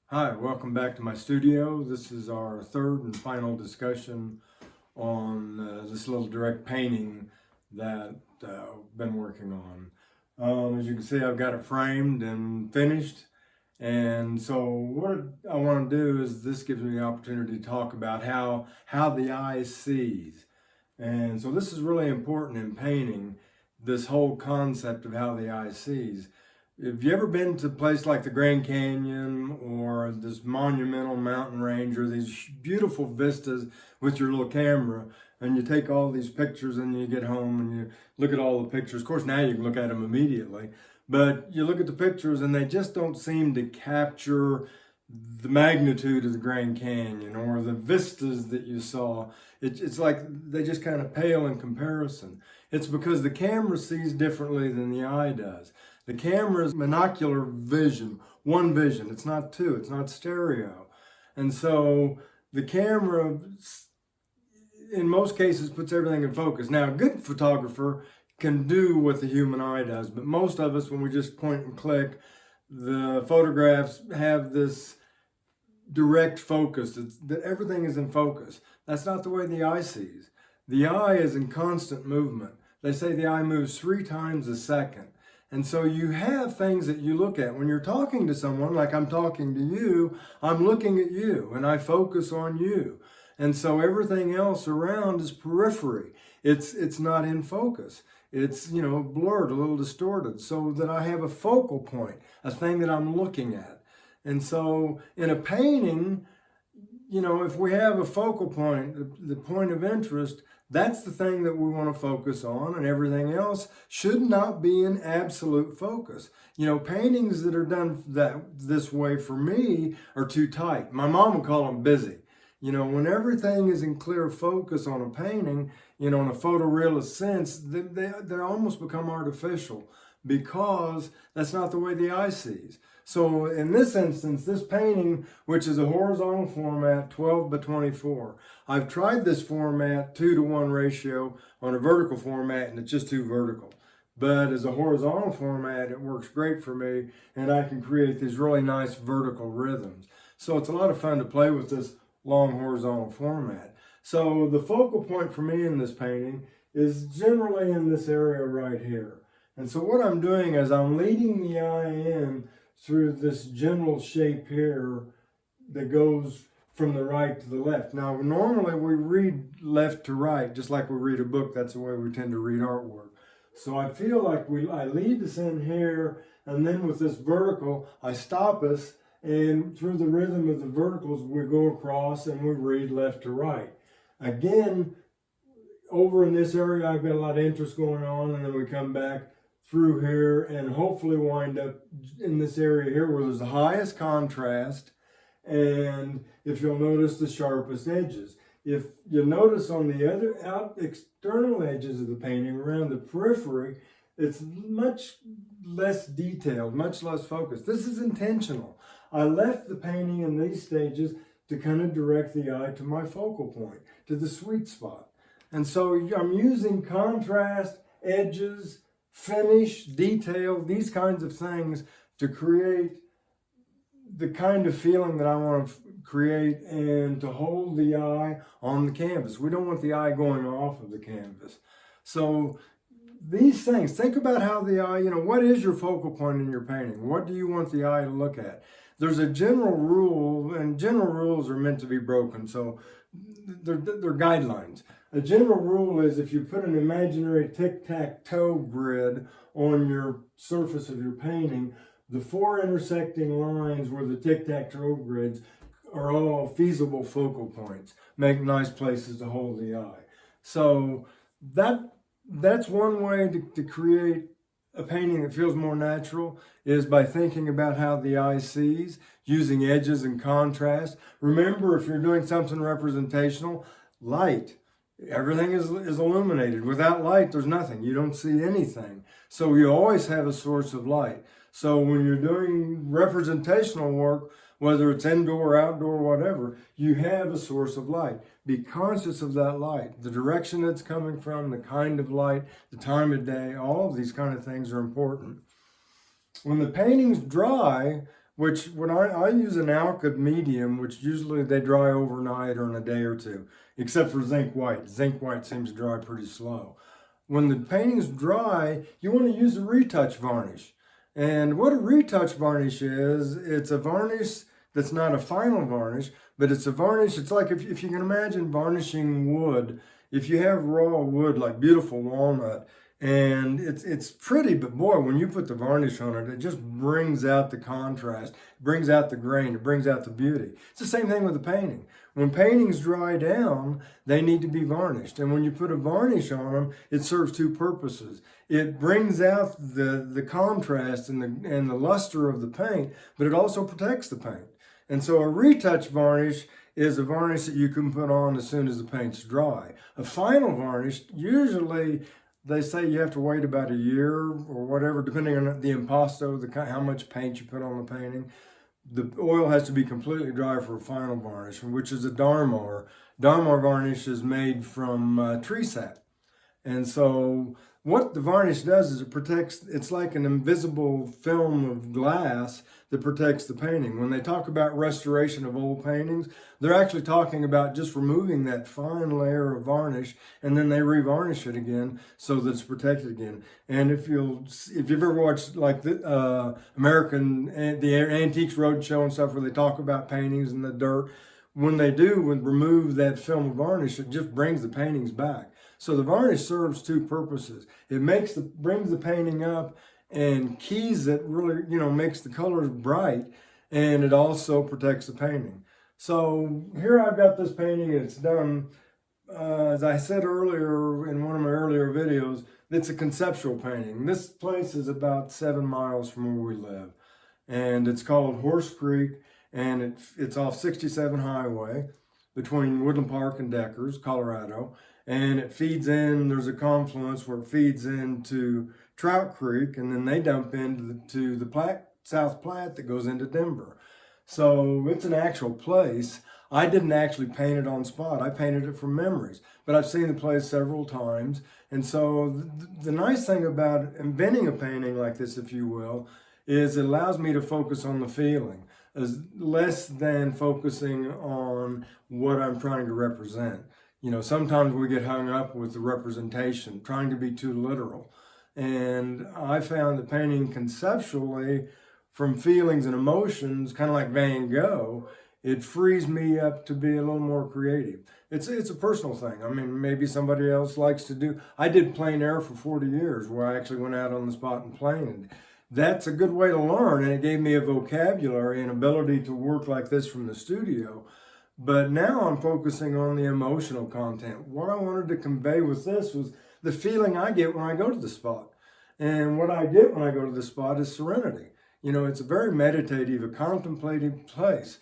Hi, welcome back to my studio. This is our third and final discussion on this little direct painting that I've been working on. As you can see, I've got it framed and finished. And so what I want to do is this gives me the opportunity to talk about how the eye sees. And so this is really important in painting, this whole concept of how the eye sees. Have you ever been to a place like the Grand Canyon or this monumental mountain range or these beautiful vistas with your little camera, and you take all these pictures and you get home and you look at all the pictures? Of course, now you can look at them immediately, but you look at the pictures and they just don't seem to capture the magnitude of the Grand Canyon or the vistas that you saw. It's like they just kind of pale in comparison. It's because the camera sees differently than the eye does. The camera's monocular vision, one vision. It's not two, it's not stereo. And so the camera, in most cases, puts everything in focus. Now, a good photographer can do what the human eye does, but most of us, when we just point and click, the photographs have this direct focus, that everything is in focus. That's not the way the eye sees. The eye is in constant movement. They say the eye moves 3 times a second. And so you have things that you look at. When you're talking to someone, like I'm talking to you, I'm looking at you and I focus on you. And so everything else around is periphery. It's not in focus. It's, blurred, a little distorted, so that I have a focal point, a thing that I'm looking at. And so in a painting, if we have a focal point, the point of interest, that's the thing that we want to focus on, and everything else should not be in absolute focus. Paintings that are done this way for me are too tight. My mom would call them busy. When everything is in clear focus on a painting, in a photorealist sense, they almost become artificial because that's not the way the eye sees. So in this instance, this painting, which is a horizontal format, 12 by 24, I've tried this format 2-to-1 ratio on a vertical format, and it's just too vertical. But as a horizontal format, it works great for me, and I can create these really nice vertical rhythms. So it's a lot of fun to play with this long horizontal format. So the focal point for me in this painting is generally in this area right here. And so what I'm doing is I'm leading the eye in through this general shape here that goes from the right to the left. Now, normally we read left to right, just like we read a book. That's the way we tend to read artwork. So I feel like I lead us in here, and then with this vertical, I stop us, and through the rhythm of the verticals, we go across and we read left to right. Again, over in this area, I've got a lot of interest going on, and then we come back through here and hopefully wind up in this area here where there's the highest contrast, and if you'll notice, the sharpest edges. If you notice on the other external edges of the painting, around the periphery, it's much less detailed, much less focused. This is intentional. I left the painting in these stages to kind of direct the eye to my focal point, to the sweet spot. And so I'm using contrast, edges, finish, detail, these kinds of things to create the kind of feeling that I want to create and to hold the eye on the canvas. We don't want the eye going off of the canvas. So these things, think about how the eye, what is your focal point in your painting? What do you want the eye to look at? There's a general rule, and general rules are meant to be broken, so they're guidelines. A general rule is if you put an imaginary tic-tac-toe grid on your surface of your painting, the 4 intersecting lines where the tic-tac-toe grids are all feasible focal points, make nice places to hold the eye. So that's one way to create a painting that feels more natural, is by thinking about how the eye sees, using edges and contrast. Remember, if you're doing something representational, light. Everything is illuminated. Without light, there's nothing. You don't see anything. So you always have a source of light. So when you're doing representational work, whether it's indoor, outdoor, whatever, you have a source of light. Be conscious of that light, the direction it's coming from, the kind of light, the time of day, all of these kind of things are important. When the painting's dry, which when I use an alkyd medium, which usually they dry overnight or in a day or two, except for zinc white. Zinc white seems to dry pretty slow. When the painting's dry, you want to use a retouch varnish. And what a retouch varnish is, it's a varnish that's not a final varnish, but it's a varnish. It's like if you can imagine varnishing wood. If you have raw wood, like beautiful walnut, and it's pretty, but boy, when you put the varnish on it, it just brings out the contrast, brings out the grain, it brings out the beauty. It's the same thing with the painting. When paintings dry down, they need to be varnished. And when you put a varnish on them, it serves two purposes. It brings out the contrast and the luster of the paint, but it also protects the paint. And so a retouch varnish is a varnish that you can put on as soon as the paint's dry. A final varnish, usually they say you have to wait about a year or whatever, depending on the impasto, how much paint you put on the painting. The oil has to be completely dry for a final varnish, which is a Darmar. Darmar varnish is made from tree sap. And so what the varnish does is it protects, it's like an invisible film of glass that protects the painting. When they talk about restoration of old paintings, they're actually talking about just removing that fine layer of varnish, and then they revarnish it again so that it's protected again. And if you've ever watched like the Antiques Roadshow and stuff where they talk about paintings in the dirt, when they do remove that film of varnish, it just brings the paintings back. So the varnish serves two purposes. It brings the painting up and keys it, really, makes the colors bright, and it also protects the painting. So here I've got this painting, and it's done, as I said earlier in one of my earlier videos, it's a conceptual painting. This place is about 7 miles from where we live, and it's called Horse Creek, and it's off 67 Highway between Woodland Park and Deckers, Colorado. And it feeds in, there's a confluence where it feeds into Trout Creek, and then they dump into the South Platte that goes into Denver. So it's an actual place. I didn't actually paint it on spot. I painted it from memories, but I've seen the place several times. And so the nice thing about inventing a painting like this, if you will, is it allows me to focus on the feeling, less than focusing on what I'm trying to represent. Sometimes we get hung up with the representation, trying to be too literal. And I found that painting conceptually from feelings and emotions, kind of like Van Gogh, it frees me up to be a little more creative. It's a personal thing. I mean, maybe somebody else likes to do. I did plein air for 40 years where I actually went out on the spot and painted. That's a good way to learn, and it gave me a vocabulary and ability to work like this from the studio. But now I'm focusing on the emotional content. What I wanted to convey with this was the feeling I get when I go to the spot. And what I get when I go to the spot is serenity. It's a very meditative, a contemplative place.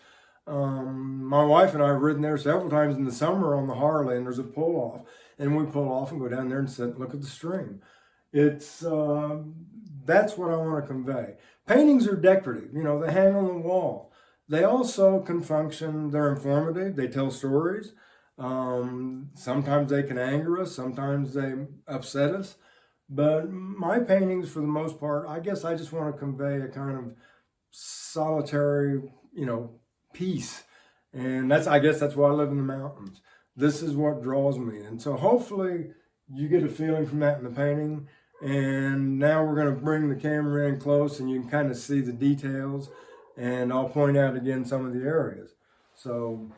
My wife and I have ridden there several times in the summer on the Harley, and there's a pull-off. And we pull off and go down there and sit and look at the stream. That's what I want to convey. Paintings are decorative. They hang on the wall. They also can function, they're informative, they tell stories. Sometimes they can anger us, sometimes they upset us. But my paintings, for the most part, I guess I just want to convey a kind of solitary, peace. And I guess that's why I live in the mountains. This is what draws me. And so hopefully you get a feeling from that in the painting. And now we're going to bring the camera in close and you can kind of see the details. And I'll point out again some of the areas. So,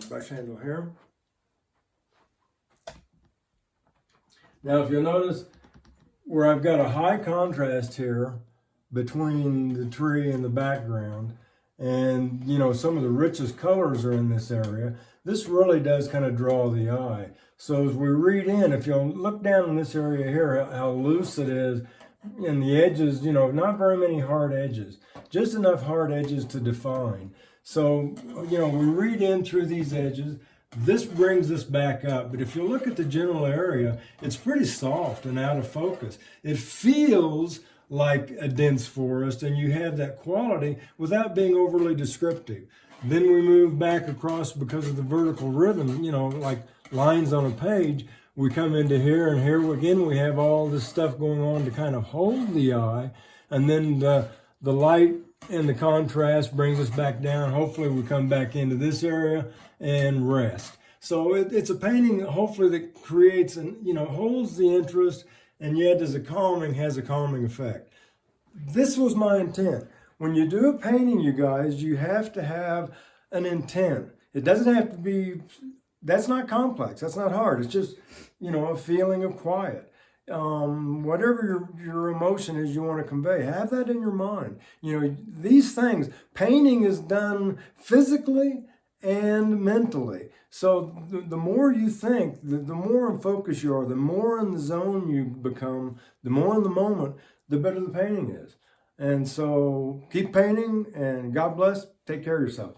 brush handle here. Now, if you'll notice where I've got a high contrast here between the tree and the background, and some of the richest colors are in this area, this really does kind of draw the eye. So as we read in, if you'll look down in this area here, how loose it is, and the edges, not very many hard edges, just enough hard edges to define. So, we read in through these edges. This brings us back up, but if you look at the general area, it's pretty soft and out of focus. It feels like a dense forest, and you have that quality without being overly descriptive. Then we move back across because of the vertical rhythm, like lines on a page. We come into here, and here again we have all this stuff going on to kind of hold the eye, and then the light and the contrast brings us back down. Hopefully we come back into this area and rest. So it's a painting, hopefully, that creates and, you know, holds the interest, and yet has a calming effect. This was my intent. When you do a painting, you guys, you have to have an intent. It doesn't have to be, that's not complex, that's not hard. It's just, you know, a feeling of quiet. Whatever your emotion is you want to convey, have that in your mind. You know, these things, painting is done physically and mentally. So the more you think, the more in focus you are, the more in the zone you become, the more in the moment, the better the painting is. And so keep painting, and God bless. Take care of yourself.